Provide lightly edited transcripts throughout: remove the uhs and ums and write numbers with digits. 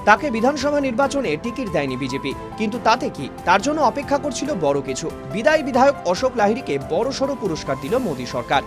তাকে বিধানসভা নির্বাচনে টিকিট দেয়নি বিজেপি, কিন্তু তাতে কি, তার জন্য অপেক্ষা করছিল বড় কিছু। বিদায়ী বিধায়ক অশোক লাহিড়ীকে বড়সড় পুরস্কার দিল মোদী সরকার।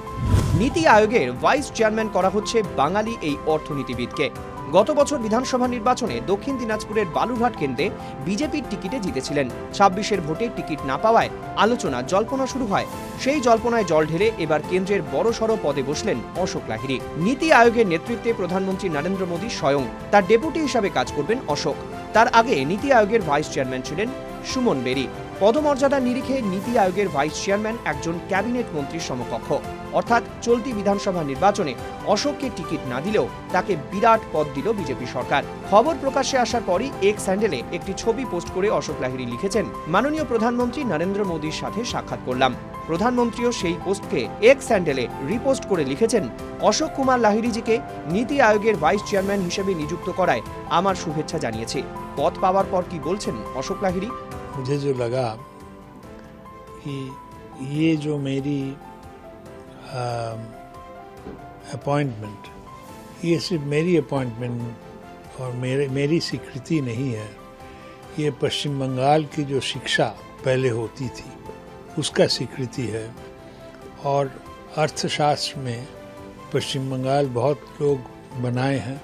নীতি আয়োগের ভাইস চেয়ারম্যান করা হচ্ছে বাঙালি এই অর্থনীতিবিদকে। গত বছর বিধানসভা নির্বাচনে দক্ষিণ দিনাজপুরের বালুরঘাট কেন্দ্রে বিজেপির টিকিটে জিতেছিলেন। 26-এর ভোটে টিকিট না পাওয়ায় আলোচনা জল্পনা শুরু হয়। সেই জল্পনায় জল ঢেলে এবার কেন্দ্রের বড়সড় পদে বসলেন অশোক লাহিড়ী। নীতি আয়োগের নেতৃত্বে প্রধানমন্ত্রী নরেন্দ্র মোদী স্বয়ং তার ডেপুটি হিসাবে কাজ করবেন অশোক। তার আগে নীতি আয়োগের ভাইস চেয়ারম্যান ছিলেন সুমন বেরি। পদমর্যাদার নিরিখে নীতি আয়োগের ভাইস চেয়ারম্যান একজন ক্যাবিনেট মন্ত্রীর সমকক্ষ। অর্থাৎ চলতি বিধানসভা নির্বাচনে অশোককে টিকিট না দিলেও তাকে বিরাট পদ দিল বিজেপি সরকার। খবর প্রকাশ্যে আসার পরই এক্স হ্যান্ডেলে একটি ছবি পোস্ট করে অশোক লাহিড়ী লিখেছেন, মাননীয় প্রধানমন্ত্রী নরেন্দ্র মোদীর সাথে সাক্ষাৎ করলাম। প্রধানমন্ত্রীও সেই পোস্টকে এক্স হ্যান্ডেলে রিপোস্ট করে লিখেছেন, অশোক কুমার লাহিড়ীজিকে নীতি আয়োগের ভাইস চেয়ারম্যান হিসেবে নিযুক্ত করায় আমার শুভেচ্ছা জানিয়েছি। পদ পাওয়ার পর কি বলছেন অশোক লাহিড়ী? मुझे जो लगा कि ये जो मेरी अपॉइंटमेंट, ये सिर्फ मेरी अपॉइंटमेंट और मेरी स्वीकृति नहीं है, ये पश्चिम बंगाल की जो शिक्षा पहले होती थी उसका स्वीकृति है। और अर्थशास्त्र में पश्चिम बंगाल बहुत लोग बनाए हैं,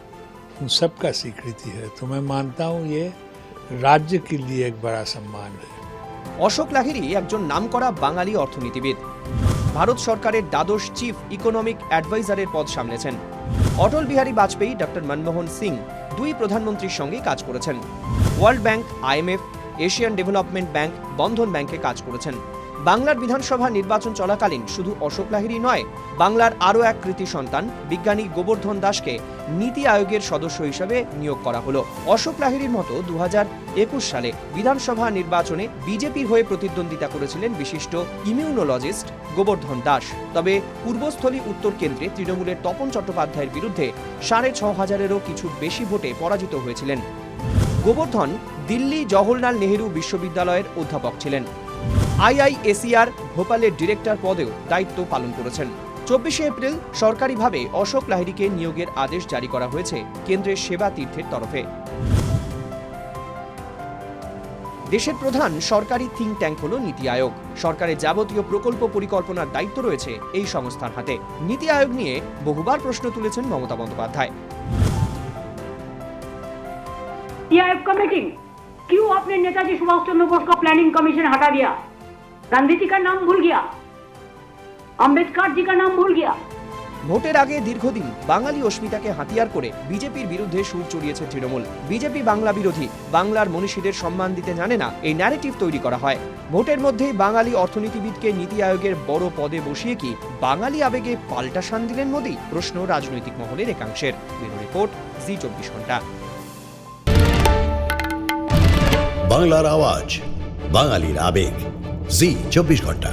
उन सब का स्वीकृति है। तो मैं मानता हूँ ये राज्य के लिए एक बड़ा सम्मान है। অশোক লাহিড়ী একজন নামকরা বাঙালি অর্থনীতিবিদ। ভারত সরকারের দ্বাদশ চিফ ইকোনমিক অ্যাডভাইজারের পদ সামলেছেন। অটল বিহারী বাজপেয়ী, ডক্টর মনমোহন সিং দুই প্রধানমন্ত্রীর সঙ্গে কাজ করেছেন। World bank, IMF, Asian development bank, Bandhan ব্যাংকে কাজ করেছেন। বাংলার বিধানসভা নির্বাচন চলাকালীন শুধু অশোক লাহিড়ী নয়, বাংলার আরও এক কৃতি সন্তান বিজ্ঞানী গোবর্ধন দাসকে নীতি আয়োগের সদস্য হিসেবে নিয়োগ করা হলো। অশোক লাহিড়ীর মতো 2021 সালে বিধানসভা নির্বাচনে বিজেপির হয়ে প্রতিদ্বন্দ্বিতা করেছিলেন বিশিষ্ট ইমিউনোলজিস্ট গোবর্ধন দাস। তবে পূর্বস্থলী উত্তর কেন্দ্রে তৃণমূলের তপন চট্টোপাধ্যায়ের বিরুদ্ধে 6,500-এরও কিছু বেশি ভোটে পরাজিত হয়েছিলেন। গোবর্ধন দিল্লি জওহরলাল নেহেরু বিশ্ববিদ্যালয়ের অধ্যাপক ছিলেন। IISER ভোপালের ডিরেক্টর পদেও দায়িত্ব পালন করেছেন। 24শে এপ্রিল সরকারিভাবে অশোক লাহিড়ীকে নিয়োগের আদেশ জারি করা হয়েছে কেন্দ্রের সেবা তীর্থের তরফে। দেশের প্রধান সরকারি থিঙ্ক ট্যাঙ্ক হল নীতি আয়োগ। সরকারের যাবতীয় প্রকল্প পরিকল্পনার দায়িত্ব রয়েছে এই সংস্থার হাতে। নীতি আয়োগ নিয়ে বহুবার প্রশ্ন তুলেছেন মমতা বন্দ্যোপাধ্যায়। क्यों आपने नेताजी सुभाष चंद्र बोस का प्लानिंग कमीशन हटा दिया? गांधी जी का नाम भूल गया, अम्बेडकर जी का नाम भूल गया। ভোটের আগে দীর্ঘদিন বাঙালি অস্মিতাকে হাতিয়ার করে বিজেপির বিরুদ্ধে সুর চড়িয়েছে তৃণমূল। বিজেপি বাংলা বিরোধী, বাংলার মনীষীদের সম্মান দিতে জানে না, এই ন্যারেটিভ তৈরি করা হয়। ভোটের মধ্যেই বাঙালি অর্থনীতিবিদকে নীতি আয়োগের বড় পদে বসিয়ে কি বাঙালি আবেগে পাল্টা শান দিলেন মোদী? প্রশ্ন রাজনৈতিক মহলের একাংশের। ব্যুরো রিপোর্ট, জি 24 ঘন্টা। বাংলার আওয়াজ, বাঙালির আবেগ, জি 24 ঘন্টা।